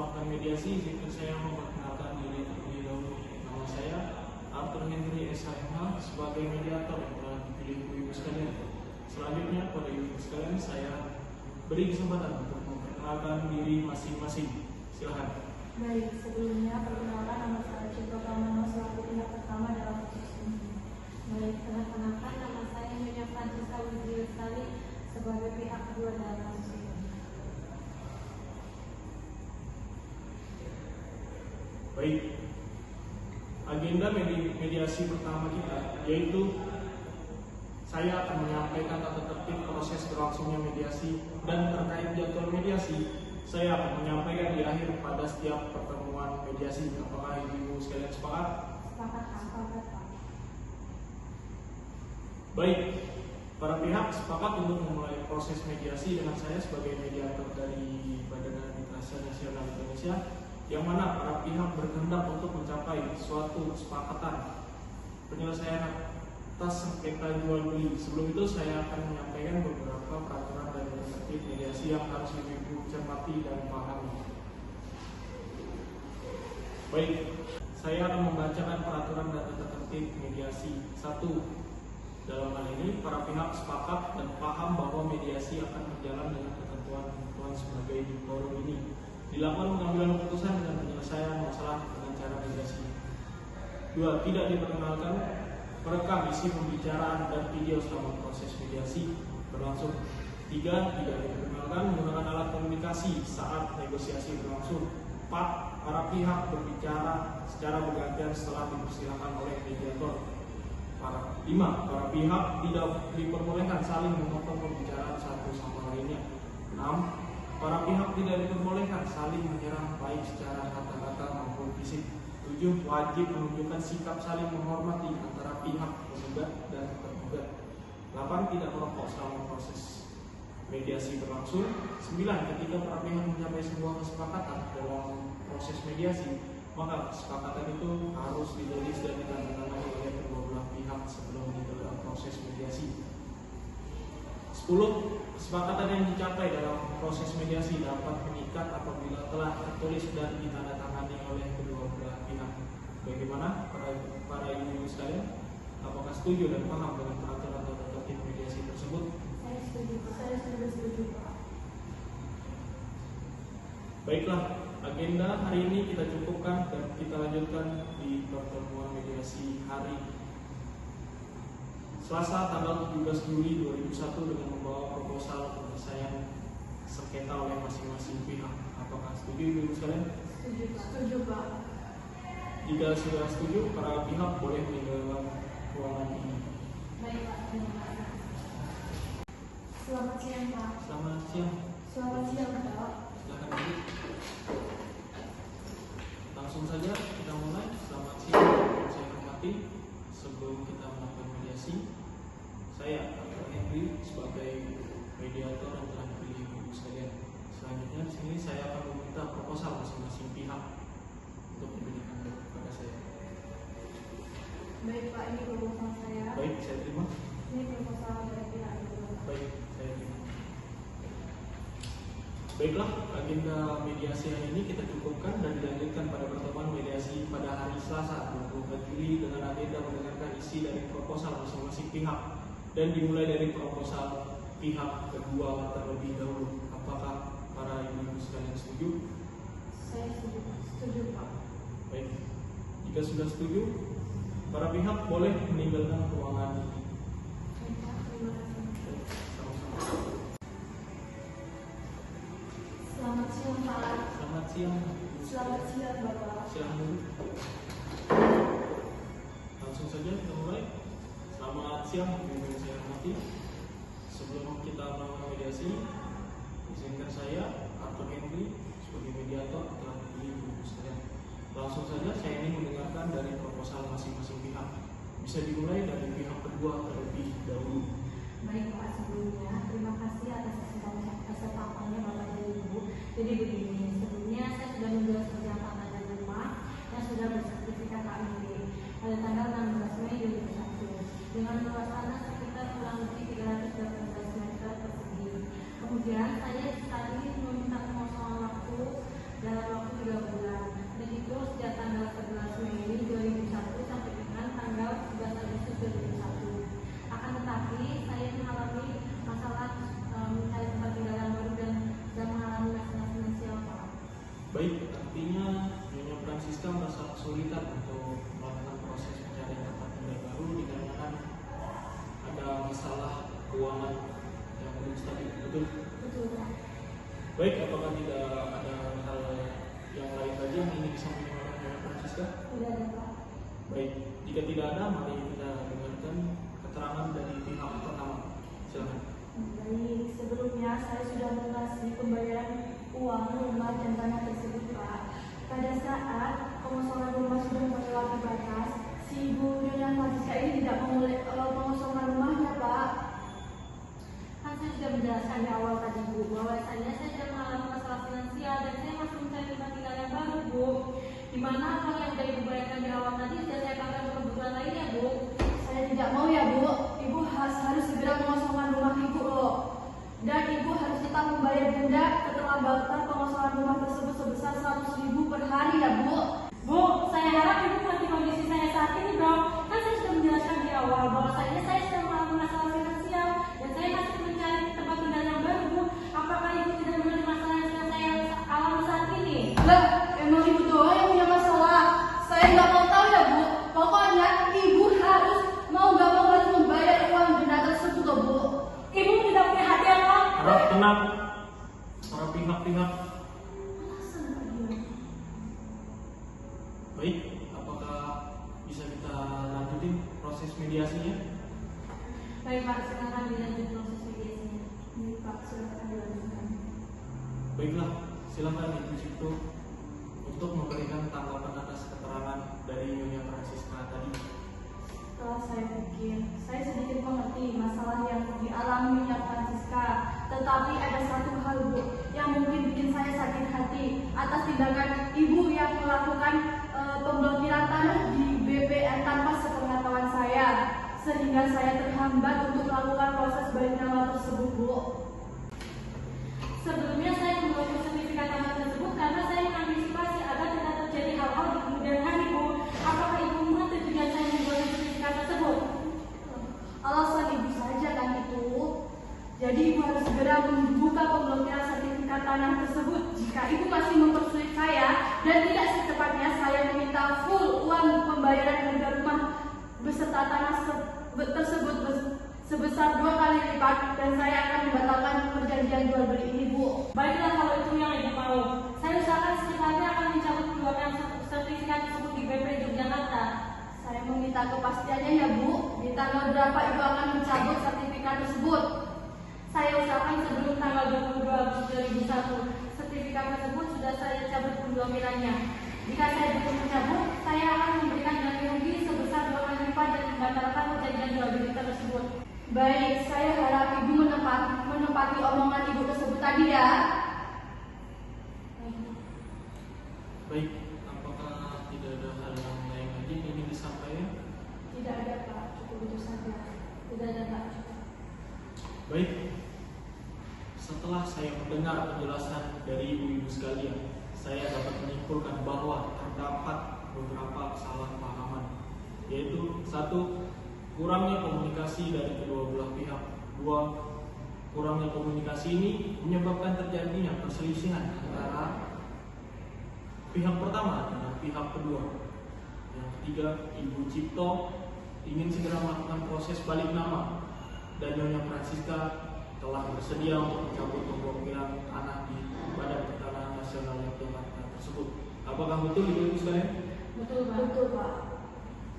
melakukan mediasi, izinkan saya memperkenalkan diri terlebih dahulu. Nama saya Arthur Henry SHMH sebagai mediator yang telah dipilih ibu sekalian. Selanjutnya pada ibu sekalian saya beri kesempatan untuk memperkenalkan diri masing-masing. Silahkan. Baik, sebelumnya perkenalkan nama saya Cipto Pramana selaku pihak pertama dalam proses ini. Baik, perkenalkan nama saya Nyonya Francisca Widri Lestari sebagai pihak kedua dalam kasus ini. Baik, agenda mediasi pertama kita yaitu saya akan menyampaikan tata tertib proses berlangsungnya mediasi, dan terkait jadwal mediasi saya akan menyampaikan di akhir pada setiap pertemuan mediasi. Apakah ibu sekalian sepakat? Sepakat, Pak. Baik, para pihak sepakat untuk memulai proses mediasi dengan saya sebagai mediator dari Badan Arbitrase Nasional Indonesia, yang mana para pihak berkehendak untuk mencapai suatu kesepakatan penyelesaian atas sengketa jual beli. Sebelum itu saya akan menyampaikan beberapa peraturan dan tertib mediasi yang harus ibu cermati dan pahami. Baik, saya akan membacakan peraturan dan tata tertib mediasi. 1. Dalam hal ini, para pihak sepakat dan paham bahwa mediasi akan berjalan dengan ketentuan-ketentuan sebagai di forum ini. Dilakukan pengambilan keputusan dan penyelesaian masalah dengan cara mediasi. 2. Tidak diperkenalkan merekam isi pembicaraan dan video selama proses mediasi berlangsung. 3. Tidak diperkenalkan menggunakan alat komunikasi saat negosiasi berlangsung. 4. Para pihak berbicara secara bergantian setelah dipersilakan oleh mediator. 5. Para pihak tidak diperbolehkan saling memotong pembicaraan satu sama lainnya. 6. Para pihak tidak diperbolehkan saling menyerang baik secara kata-kata maupun fisik. 7. Wajib menunjukkan sikap saling menghormati antara pihak penggugat dan tergugat. 8. Tidak merokok selama proses mediasi berlangsung. 9. Ketika para pihak mencapai sebuah kesepakatan dalam proses mediasi, maka kesepakatan itu harus ditulis dan ditandatangani oleh kedua belah pihak sebelum digelar proses mediasi. 10. Kesepakatan yang dicapai dalam proses mediasi dapat mengikat apabila telah tertulis dan ditandatangani oleh kedua belah pihak. Bagaimana para ibu sekalian? Apakah setuju dan paham dengan peraturan atau tertib mediasi tersebut? Saya setuju, Pak. Baiklah, agenda hari ini kita cukupkan dan kita lanjutkan di pertemuan mediasi hari Selasa tanggal 17 Juli 2001 dengan membawa proposal penyelesaian sengketa oleh masing-masing pihak. Apakah setuju ibu sekalian? Setuju, Pak. Jika sudah setuju, para pihak boleh meninggalkan ruangan ini. Baik, Pak. Terima kasih. Selamat siang, Pak. Selamat siang. Selamat siang, Pak. Silakan ibu. Langsung saja kita mulai. Selamat siang, saya hormati. Sebelum kita melakukan mediasi, saya Arthur Henry sebagai mediator yang telah dipilih ibu sekalian. Selanjutnya di sini saya akan meminta proposal masing-masing pihak untuk diberikan kepada saya. Baik, Pak, ini proposal saya. Baik, saya terima. Ini proposal dari pihak kedua. Baik, saya terima. Baiklah, agenda mediasi hari ini kita cukupkan dan dilanjutkan pada pertemuan mediasi pada hari Selasa 24 Juli dengan agenda mendengarkan isi dari proposal masing-masing pihak dan dimulai dari proposal pihak kedua terlebih dahulu. Apakah para ibu sekalian setuju? Saya setuju, Pak. Baik, jika sudah setuju, para pihak boleh meninggalkan ruangan ini. Baik, Pak. Terima kasih. Sama-sama. Selamat siang, Pak. Selamat siang. Selamat siang, Bapak. Siang dulu. Langsung saja kita mulai. Selamat siang, ibu yang saya hormati. Sebelum kita melakukan mediasi, izinkan saya Arthur Henry sebagai mediator telah dipilih ibu sekalian. Langsung saja saya ingin mendengarkan dari proposal masing-masing pihak. Bisa dimulai dari pihak kedua terlebih dahulu. Baik, Pak, sebelumnya terima kasih atas kesempatannya Bapak dan Ibu. Jadi begini, sebelumnya saya sudah menjual sebuah tanah dan rumah yang sudah bersertifikat KMB pada tanggal 16 Mei 2001 dengan luas tanah sekitar kurang lebih 318 meter persegi. Kemudian saya tadi meminta pengosongan waktu dalam waktu Francisca? Tidak ada Pak. Baik, jika tidak ada, mari kita dengarkan keterangan dari pihak pertama. Silakan. Baik, sebelumnya saya sudah melunasi pembayaran uang rumah dan tanah tersebut Pak. Pada saat pengosongan rumah sudah melewati batas, si Ibu Nyonya Francisca ini tidak pengosongan rumahnya Pak. Kan saya sudah menjelaskan di awal tadi Bu, bahwasanya saya sudah mengalami masalah finansial dan saya masih mencari tempat tinggal yang baru Bu. Dimana hal yang sudah Ibu bayarkan di awal tadi sudah saya pakai untuk kebutuhan lainnya Bu. Saya tidak mau ya Bu, Ibu harus segera mengosongkan rumah Ibu loh. Dan Ibu harus tetap membayar denda keterlambatan pengosongan rumah tersebut sebesar 100.000 per hari ya Bu. Bu, saya harap Ibu mengerti kondisi saya saat ini dong. Kan saya sudah menjelaskan di awal bahwasanya saya sedang mengalami masalah finansial dan saya masih mencari tempat tinggal yang baru Bu. Apakah Ibu tidak mengerti masalah yang sedang saya alami saat ini? Lah, emang Ibu doang yang punya masalah. Saya nggak mau tahu ya Bu. Pokoknya Ibu harus mau nggak mau harus membayar uang denda tersebut loh Bu. Ibu tidak punya hati apa? Harap tenang, para pihak-pihak. Baik, apakah bisa kita lanjutin proses mediasinya? Baik Pak, silakan dilanjut proses mediasinya. Baik Pak, silakan dilanjutkan. Baiklah, silakan Ibu Cipto untuk memberikan tanggapan atas keterangan dari Nyonya Francisca tadi. Setelah saya pikir, saya sedikit mengerti masalah yang dialami Nyonya Francisca. Tetapi ada satu hal Bu, yang mungkin bikin saya sakit hati atas tindakan Ibu yang melakukan pemblokiran tanah di BPN tanpa sepengetahuan saya, sehingga saya terhambat untuk melakukan proses balik nama tersebut Bu. Sebelumnya saya memblokir sertifikat tanah tersebut karena saya mengantisipasi agar tidak terjadi hal-hal di kemudian hari Bu. Apakah Ibu mengerti tujuan saya memblokir sertifikat tersebut? Alasan Ibu saja kan itu. Jadi Ibu harus segera membuka pemblokiran sertifikat tanah tersebut. Jika Ibu masih mempersulit saya dan tidak secepatnya saya meminta full uang pembayaran harga rumah beserta tanah tersebut sebesar 2 kali lipat dan saya akan membatalkan perjanjian jual beli ini Bu. Baiklah kalau itu yang Ibu mau. Saya usahakan secepatnya akan mencabut pemblokiran sertifikat tersebut di BP Yogyakarta. Saya meminta kepastiannya ya Bu. Di tanggal berapa Ibu akan mencabut sertifikat tersebut? Saya usahakan sebelum tanggal 22 Agustus 2001. Sertifikat tersebut sudah saya cabut pemblokirannya. Jika saya belum mencabut, saya akan memberikan ganti rugi sebesar 2 kali lipat dan membatalkan perjanjian jual beli tersebut. Baik, saya harap Ibu menepati omongan Ibu tersebut tadi ya. Baik, apakah tidak ada hal yang lain lagi yang ingin disampaikan? Tidak ada Pak, cukup itu saja. Tidak ada Pak. Baik, setelah saya mendengar penjelasan dari ibu-ibu sekalian, saya dapat menyimpulkan bahwa terdapat beberapa kesalahpahaman, yaitu 1. Kurangnya komunikasi dari kedua belah pihak. 2. Kurangnya komunikasi ini menyebabkan terjadinya perselisihan antara pihak pertama dengan pihak kedua. Yang ketiga, Ibu Cipto ingin segera melakukan proses balik nama dan Nyonya Francisca telah bersedia untuk mencabut pemblokiran tanah di Badan Pertanahan Nasional Yogyakarta tersebut. Apakah betul Ibu sekalian? Betul Pak. Betul Pak.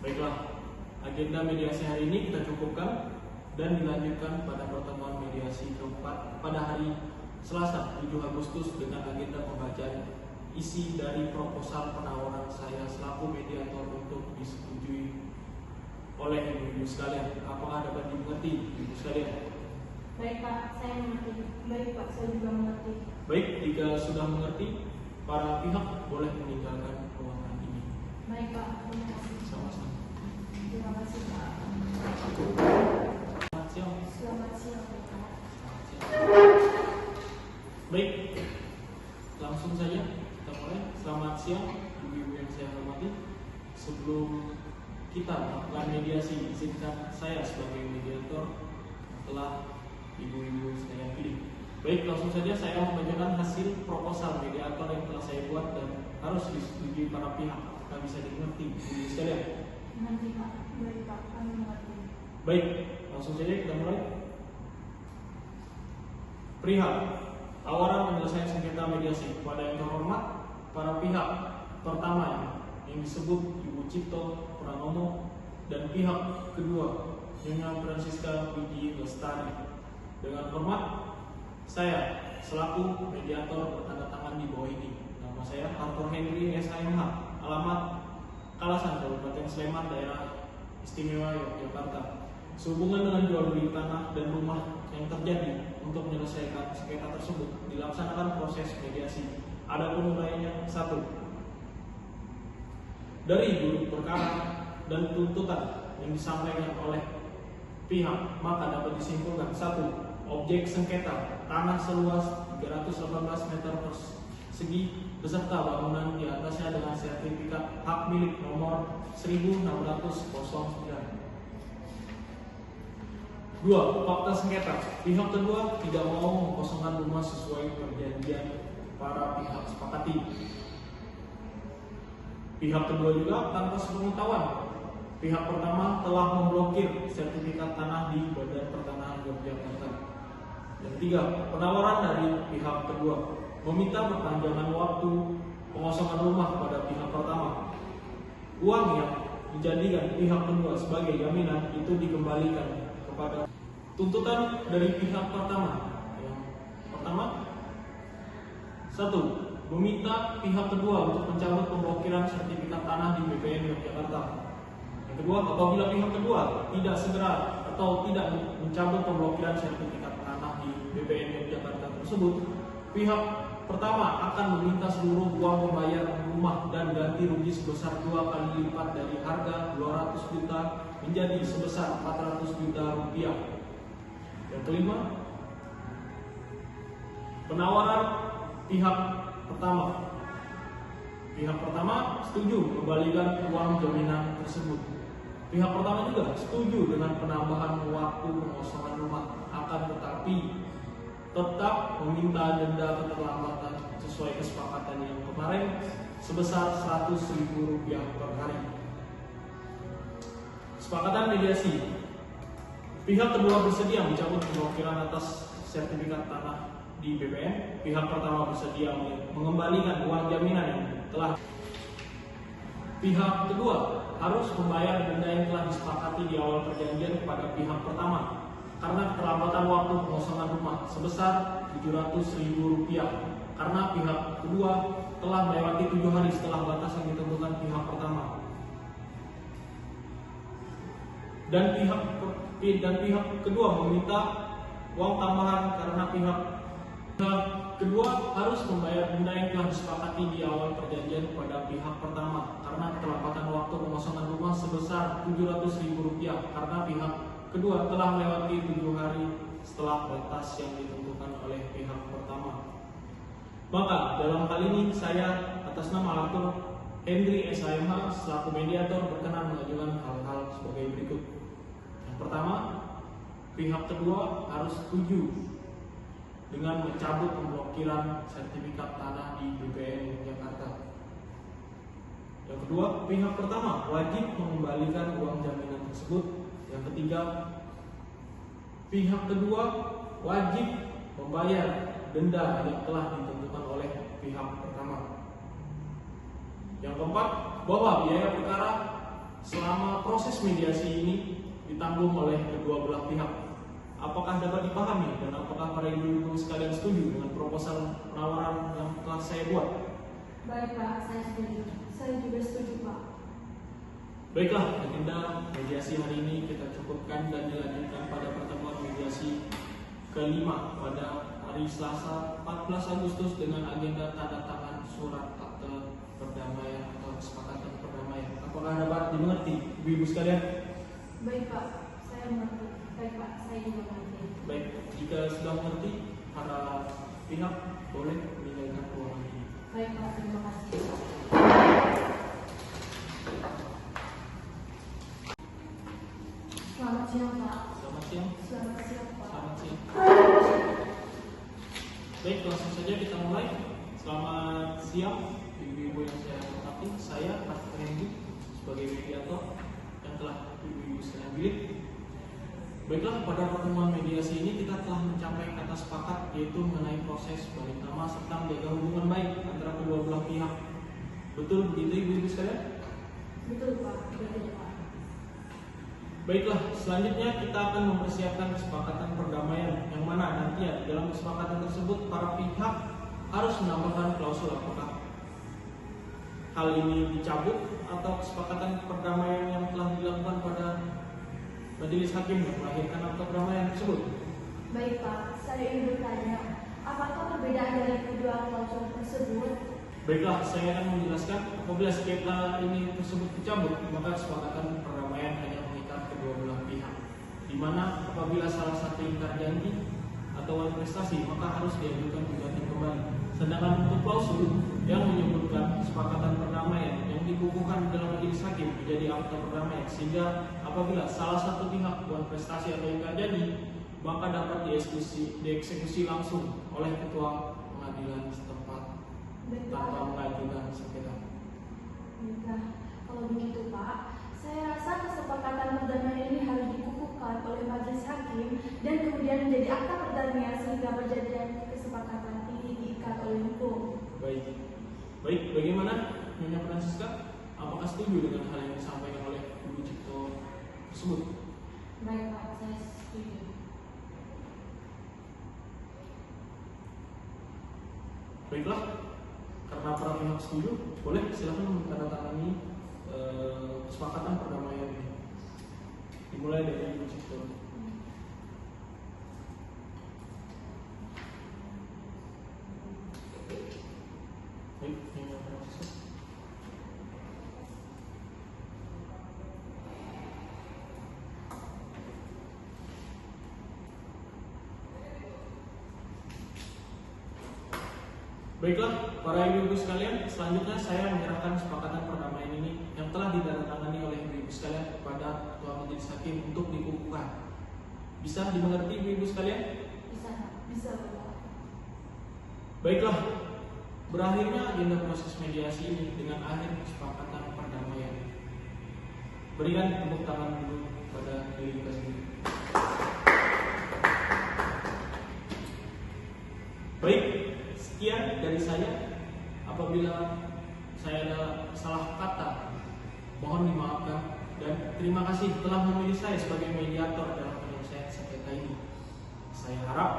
Baiklah, agenda mediasi hari ini kita cukupkan dan dilanjutkan pada pertemuan mediasi keempat pada hari Selasa 7 Agustus dengan agenda pembacaan isi dari proposal penawaran saya selaku mediator untuk disetujui oleh ibu-ibu sekalian. Apakah dapat dimengerti ibu sekalian? Baik Pak, saya mengerti. Baik Pak, saya juga mengerti. Baik, jika sudah mengerti, para pihak boleh meninggalkan ruangan ini. Baik Pak, terima kasih. Sama-sama. Terima kasih Pak. Selamat siang. Selamat siang Pak. Selamat siang. Baik, langsung saja kita mulai. Selamat siang ibu-ibu yang saya hormati. Sebelum kita melakukan mediasi, izinkan saya sebagai mediator telah ibu-ibu saya pilih. Baik, langsung saja saya membacakan hasil proposal mediator yang telah saya buat dan harus disetujui para pihak. Apakah bisa dimengerti ibu sekalian? Mengerti Pak. Baik Pak, kami mengerti. Baik, langsung saja kita mulai. Perihal tawaran penyelesaian sengketa mediasi kepada yang terhormat para pihak. Pertama, yang disebut Ibu Cipto Pranomo dan pihak kedua Nyonya Francisca Widi Lestari. Dengan hormat, saya selaku mediator bertanda tangan di bawah ini. Nama saya Arthur Henry SHMH, alamat Kalasan, Kabupaten Sleman, Daerah Istimewa Yogyakarta. Sehubungan dengan jual beli tanah dan rumah yang terjadi, untuk menyelesaikan sengketa tersebut dilaksanakan proses mediasi. Adapun uraiannya: 1. Dari duduk perkara dan tuntutan yang disampaikan oleh pihak, maka dapat disimpulkan: 1. Objek sengketa tanah seluas 318 meter persegi beserta bangunan di atasnya dengan sertifikat hak milik nomor 1609. 2. Fakta sengketa: pihak kedua tidak mau mengosongkan rumah sesuai perjanjian para pihak sepakati. Pihak kedua juga tanpa sepengetahuan pihak pertama telah memblokir sertifikat tanah di Badan Pertanahan Yogyakarta. Yang 3. Penawaran dari pihak kedua meminta perpanjangan waktu pengosongan rumah pada pihak pertama. Uang yang dijadikan pihak kedua sebagai jaminan itu dikembalikan kepada tuntutan dari pihak pertama. Yang pertama: 1. Meminta pihak kedua untuk mencabut pemblokiran sertifikat tanah di BPN Yogyakarta. Yang kedua, apabila pihak kedua tidak segera atau tidak mencabut pemblokiran sertifikat tanah di BPN Yogyakarta tersebut, pihak pertama akan meminta seluruh uang pembayar rumah dan ganti rugi sebesar 2 kali lipat dari harga 200 juta menjadi sebesar 400 juta rupiah. Yang kelima, penawaran pihak pertama. Pihak pertama setuju mengembalikan uang jaminan tersebut. Pihak pertama juga setuju dengan penambahan waktu pengosongan rumah, akan tetapi tetap meminta denda keterlambatan sesuai kesepakatan yang kemarin sebesar Rp100.000 per hari. Kesepakatan mediasi: pihak kedua bersedia mencabut pemblokiran atas sertifikat tanah di BPN. Pihak pertama bersedia mengembalikan uang jaminan yang telah. Pihak kedua harus membayar denda yang telah disepakati di awal perjanjian kepada pihak pertama karena keterlambatan waktu pengosongan rumah sebesar Rp700.000 karena pihak kedua telah melewati 7 hari setelah batas yang ditentukan pihak pertama. Dan pihak kedua meminta uang tambahan karena pihak kedua harus membayar denda yang telah disepakati di awal perjanjian kepada pihak pertama karena keterlambatan waktu pengosongan rumah sebesar Rp700.000 karena pihak kedua telah melewati 7 hari setelah batas yang ditentukan oleh pihak pertama. Maka dalam hal ini saya atas nama Arthur Henry SHMH selaku mediator berkenan mengajukan hal-hal sebagai berikut. Yang pertama, pihak kedua harus setuju dengan mencabut pemblokiran sertifikat tanah di BPN Yogyakarta. Yang kedua, pihak pertama wajib mengembalikan uang jaminan tersebut. Yang ketiga, pihak kedua wajib membayar denda yang telah ditentukan oleh pihak pertama. Yang keempat, bahwa biaya perkara selama proses mediasi ini ditanggung oleh kedua belah pihak. Apakah dapat dipahami dan apakah para ibu-ibu sekalian setuju dengan proposal penawaran yang telah saya buat? Baik Pak, saya setuju. Saya juga setuju Pak. Baiklah, agenda mediasi hari ini kita cukupkan dan dilanjutkan pada pertemuan mediasi kelima pada hari Selasa 14 Agustus dengan agenda tanda tangan surat akte perdamaian atau kesepakatan perdamaian. Apakah dapat dimengerti, ibu-ibu sekalian? Baik Pak, saya mengerti. Baik Pak, saya juga mengerti. Baik, jika sudah mengerti, para pihak boleh meninggalkan ruangan ini. Baik Pak, terima kasih. Selamat siang Pak. Selamat siang. Selamat siang Pak. Selamat siang. Baik, langsung saja kita mulai. Selamat siang, ibu-ibu yang saya hormati. Saya Arthur Henry sebagai mediator yang telah ibu-ibu sekalian pilih. Baiklah, pada pertemuan mediasi ini kita telah mencapai kata sepakat, yaitu mengenai proses balik nama serta menjaga hubungan baik antara kedua belah pihak. Betul begitu ibu-ibu sekalian? Betul Pak, betul Pak. Baiklah, selanjutnya kita akan mempersiapkan kesepakatan perdamaian yang mana nanti dalam kesepakatan tersebut para pihak harus menambahkan klausul apakah hal ini dicabut atau kesepakatan perdamaian yang telah dilakukan pada majelis hakim yang melahirkan akta perdamaian tersebut. Baik Pak, saya ingin bertanya, apakah perbedaan dari kedua klausul tersebut? Baiklah, saya akan menjelaskan apabila sengketa ini tersebut dicabut, maka kesepakatan perdamaian hanya mengikat kedua belah pihak. Di mana apabila salah satu ingkar janji atau prestasi, maka harus diajukan gugatan kembali. Sedangkan untuk klausul yang menyebutkan kesepakatan perdamaian yang dikukuhkan dalam majelis hakim menjadi akta perdamaian, sehingga apabila salah satu pihak buat prestasi atau ingkar janji, maka dapat dieksekusi langsung oleh ketua pengadilan setempat tanpa mengajukan sengketa. Baiklah, kalau begitu Pak, saya rasa kesepakatan perdamaian ini harus dikukuhkan oleh majelis hakim dan kemudian menjadi akta perdamaian sehingga perjanjian kesepakatan ini diikat oleh hukum. Baik, bagaimana Nyonya Francisca? Apakah setuju dengan hal yang disampaikan oleh Ibu Cipto tersebut? Baik Pak, saya setuju. Baiklah, karena para pihak setuju, boleh silakan menandatangani kesepakatan perdamaian ini. Dimulai dari Ibu Cipto. Baik, Nyonya Francisca. Baiklah, para ibu-ibu sekalian, selanjutnya saya menyerahkan kesepakatan perdamaian ini yang telah ditandatangani oleh ibu-ibu sekalian kepada Ketua Majelis Hakim untuk dikukuhkan. Bisa dimengerti ibu-ibu sekalian? Bisa Pak. Baiklah, berakhirnya agenda proses mediasi ini dengan akhir kesepakatan perdamaian. Berikan tepuk tangan dulu pada diri kita sendiri. Baik, sekian dari saya. Apabila saya ada salah kata, mohon dimaafkan dan terima kasih telah memilih saya sebagai mediator dalam penyelesaian sengketa ini. Saya harap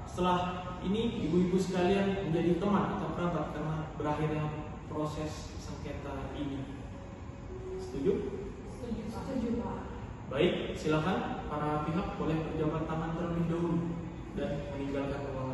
setelah ini ibu-ibu sekalian menjadi teman atau kerabat karena berakhirnya proses sengketa ini. Setuju? Setuju Pak. Baik, silakan para pihak boleh berjabat tangan terlebih dahulu dan meninggalkan ruangan.